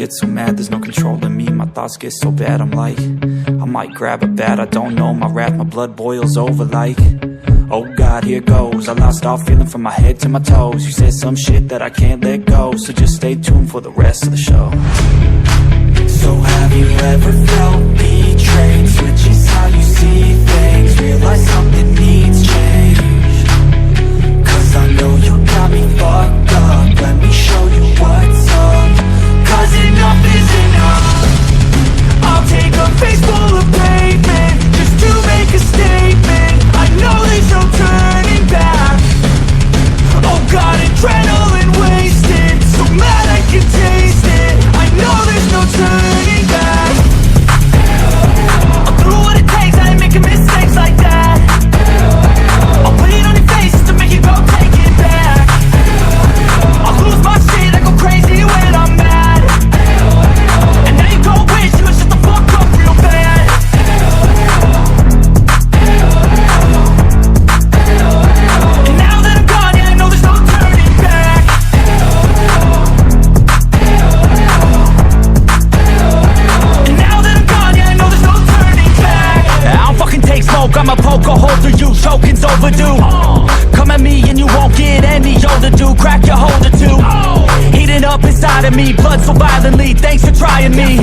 get so mad, there's no controlling me. My thoughts get so bad, I'm like, I might grab a bat, I don't know. My wrath, my blood boils over like, oh God, here goes. I lost all feeling from my head to my toes. You said some shit that I can't let go, so just stay tuned for the rest of the show. So have you ever felt betrayed? Switches how you see things, realize something needs change. Cause I know you got me fucked up, let me show you what's up. Cause enough is enough. I'll take a face full of pavement just to make a statement. I know there's no turning back. Oh God, adrenaline wasted, so mad I can taste it. I know there's no turning back. I'll do what it takes, I ain't making mistakes like that. I'll put it on your face just to make you go take it back. I'll lose my shit, I go crazy when I'm mad. And now you gon' wish you would shut the fuck up real bad. And now that I'm gone, yeah, I know there's no turning back. And now that I'm gone, yeah, I know there's no turning back. I don't fucking take smoke, I'ma poke a hole through you, choking's overdue. Come at me and you won't get any older, dude. Crack your holder too. Heating up inside of me, blood so violently. Thanks for trying me.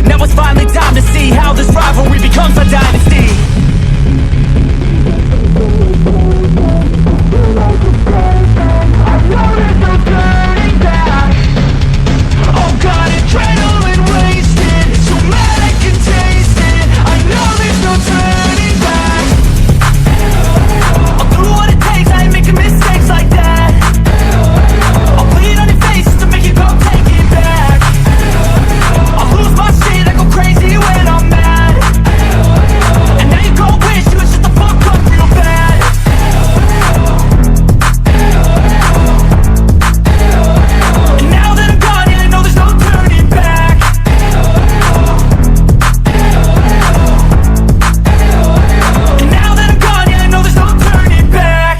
Now it's finally time to see how this rivalry becomes a dynasty. I know there's no turning back. Oh God, adrenaline wasted, so mad I can taste it. I know there's no turning back. I'll do what it takes, I ain't making mistakes like that. I'll put it on your face just to make you go take it back. I'll lose my shit, I go crazy when I'm mad. And now you gon' wish you would shut the fuck up real bad. And now that I'm gone, yeah, I know there's no turning back. And now that I'm gone, yeah, I know there's no turning back.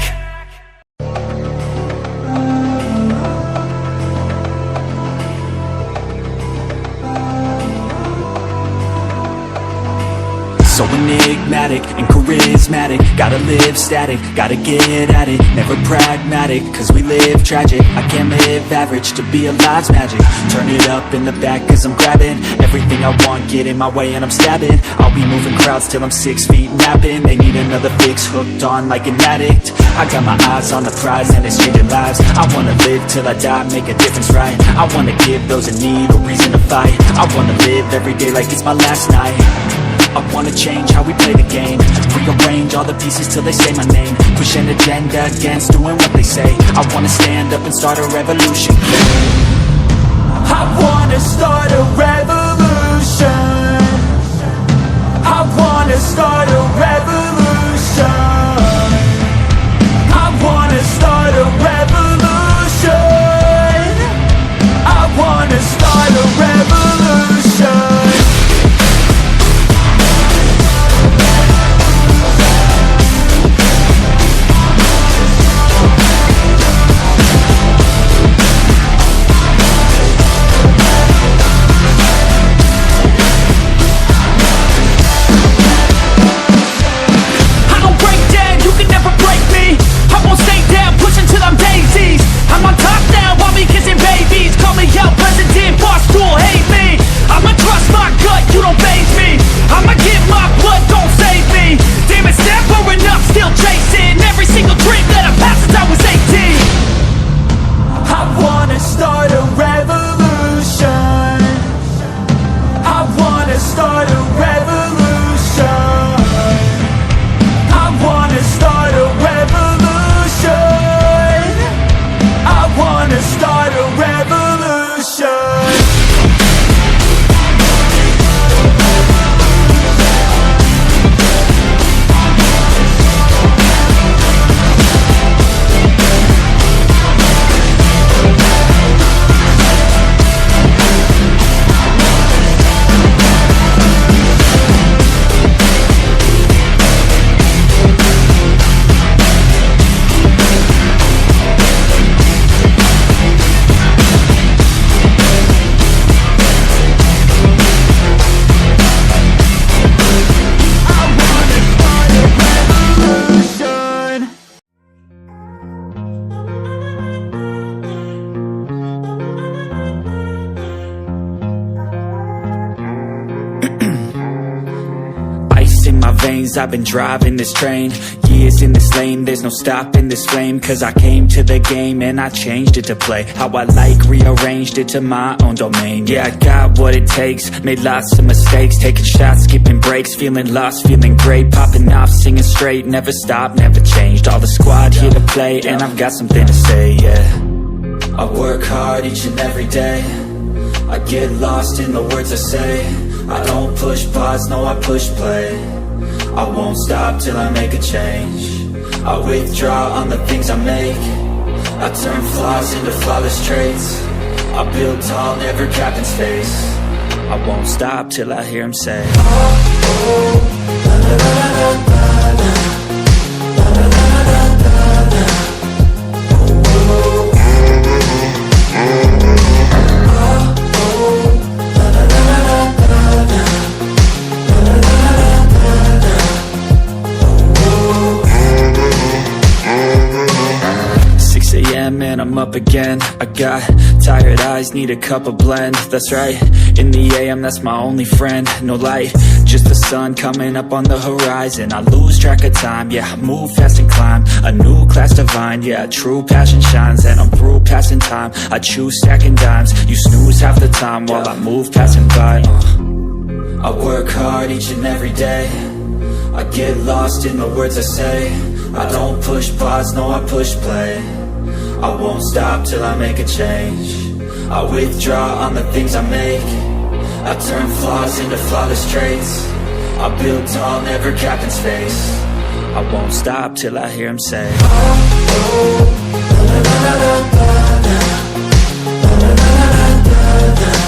So enigmatic and charismatic, gotta live static, gotta get at it, never pragmatic, cause we live tragic. I can't live average, to be alive's magic. Turn it up in the back cause I'm grabbing everything I want, get in my way and I'm stabbing. I'll be moving crowds till I'm 6 feet napping. They need another fix, hooked on like an addict. I got my eyes on the prize and it's changing lives. I wanna live till I die, make a difference, right? I wanna give those in need a reason to fight. I wanna live every day like it's my last night. I wanna change how we play the game, rearrange all the pieces till they say my name, push an agenda against doing what they say. I wanna stand up and start a revolution. I wanna start a revolution. I wanna start a revolution. I wanna start a revolution. I wanna start a revolution. things. I've been driving this train, years in this lane. There's no stopping this flame, cause I came to the game and I changed it to play how I like, rearranged it to my own domain. Yeah, I got what it takes, made lots of mistakes, taking shots, skipping breaks, feeling lost, feeling great, popping off, singing straight, never stopped, never changed. All the squad here to play, and I've got something to say, yeah. I work hard each and every day, I get lost in the words I say. I don't push pause, no I push play. I won't stop till I make a change. I withdraw on the things I make. I turn flaws into flawless traits. I build tall, never capped in space. I won't stop till I hear him say, oh, oh, la, la, la, la, la, la, la, la, la, la, la, la. And I'm up again. I got tired eyes, need a cup of blend. That's right, in the AM, that's my only friend. No light, just the sun coming up on the horizon. I lose track of time, yeah, I move fast and climb a new class divine, yeah, true passion shines. And I'm through passing time, I choose stacking dimes. You snooze half the time while I move passing by. I work hard each and every day, I get lost in the words I say. I don't push pause, no I push play. I won't stop till I make a change. I withdraw on the things I make. I turn flaws into flawless traits. I build tall, never capped in space. I won't stop till I hear him say, oh, oh, la, la, la, la, la, la, la, la, la, la, la.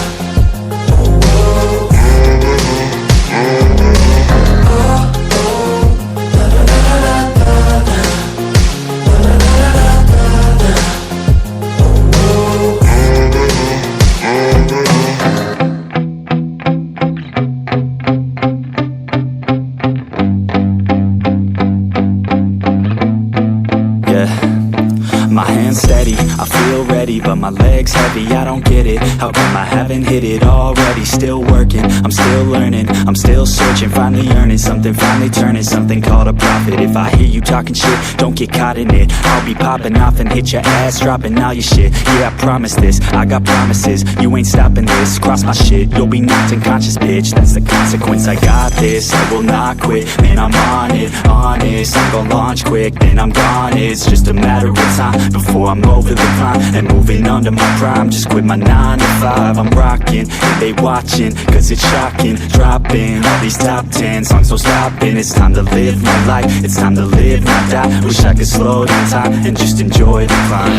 But my legs heavy, I don't get it. How come I haven't hit it already? Still working, I'm still learning, I'm still searching, finally earning something, finally turning something called a profit. If I hear you talking shit, don't get caught in it. I'll be popping off and hit your ass, dropping all your shit. Yeah, I promise this, I got promises. You ain't stopping this, cross my shit, you'll be knocked unconscious, bitch. That's the consequence, I got this, I will not quit. Man, I'm on it, honest, I'm gon' launch quick, then I'm gone. It's just a matter of time before I'm over the climb and moving under my prime. Just quit my 9 to 5, I'm rocking, and they watching, cause it's shocking. Dropping all these top 10 songs, so stopping. It's time to live my life, it's time to live, not die. Wish I could slow down time and just enjoy the climb.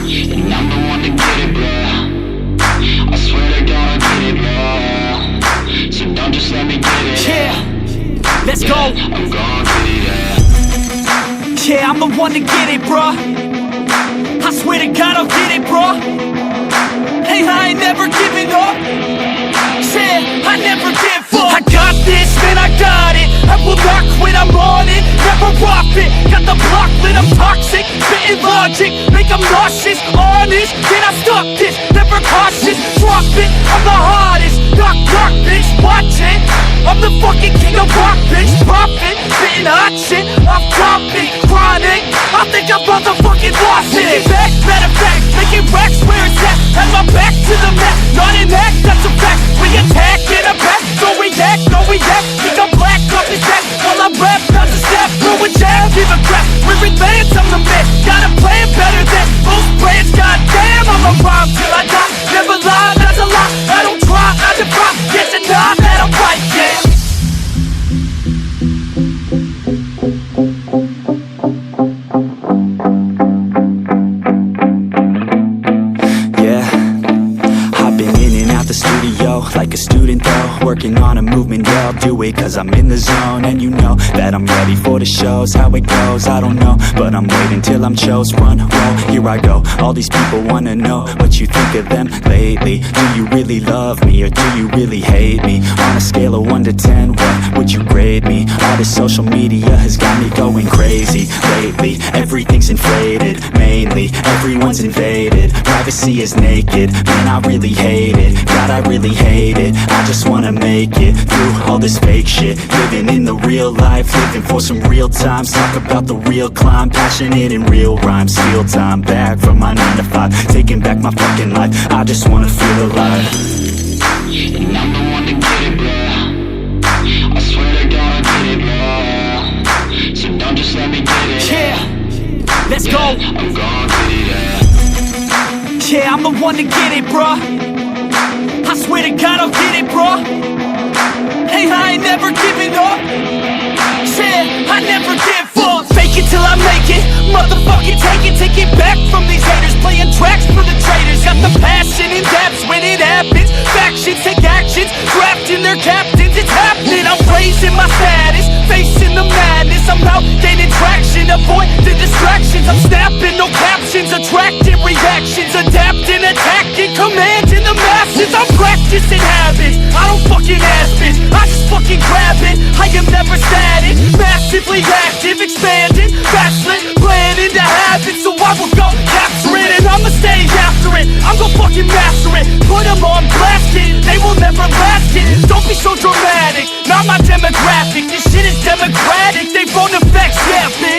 And I'm the one to get it, bro. I swear to God I get it, bro. So don't just let me get it. Yeah, let's go. I'm gonna get it, yeah. Yeah, I'm the one to get it, bro. I swear to God I'll get it, bro. Hey, I ain't never giving up. Said I never give up. I got this, man, I got it. I will not quit, I'm on it. Never off it. Got the block lit, I'm toxic. Spitting logic, make them nauseous. Honest, can I stop this? Never cautious, drop it. I'm the hardest. Knock, knock, bitch, watch it. I'm the fucking king of rock, bitch. Pop it, spitting hot shit. Off topic, chronic. I think I'm motherfucking lost it. Back, matter of fact, making racks where it's at. Have my back to the mat, not an act, that's a fact. We attack in a back, so we act, no we act. Think I'm black, up his back, while I rap, not to step. Throw a jab, give a crap, we're advanced, I'm the man. Gotta play it better than most brands, goddamn. I'm a rhyme till I die, never lie, that's a lie. I don't try, I defy, yes and nah, that I'm right, yeah. Like a student though, working on a movement, yeah, I'll do it cause I'm in the zone. And you know that I'm ready for the shows. How it goes, I don't know, but I'm waiting till I'm chose. Run, roll, here I go. All these people wanna know what you think of them lately. Do you really love me, or do you really hate me? On a scale of 1 to 10, what would you grade me? All this social media has got me going crazy lately. Everything's inflated, mainly everyone's invaded. Privacy is naked, man, I really hate it. God, I really hate it. I just wanna make it through all this fake shit. Living in the real life, living for some real times. Talk about the real climb, passionate in real rhymes. Steal time back from my 9 to 5, taking back my fucking life. I just wanna feel alive. And I'm the one to get it, bro. I swear to God I'll get it, bro. So don't just let me get it. Yeah, let's go. I'm gon' get it, yeah, I'm the one to get it, bro. I swear to God I'll get it, bro. Hey, I ain't never giving up. Yeah, I never give up. Fake it till I make it. Motherfucking take it back from these haters. Playing tracks for the traitors. Got the passion in depths when it happens. Factions take actions, drafting their captains. It's happening, I'm raising my status, facing the madness. I'm out gaining traction, avoid the distractions. I'm snapping, no captions, attracting reactions. Adapting, attacking, commanding the masses. I'm practicing habits, I don't fucking ask bitch, I just fucking grab it. I am never static, massively active, expanding, backslid, planning to have it. So I will go capture it, and I'ma stay after it. I'm gon' fucking master it, put them on blast it. They will never last it, don't be so dramatic. Not my demographic, this shit is democratic. They phone effects, yeah bitch.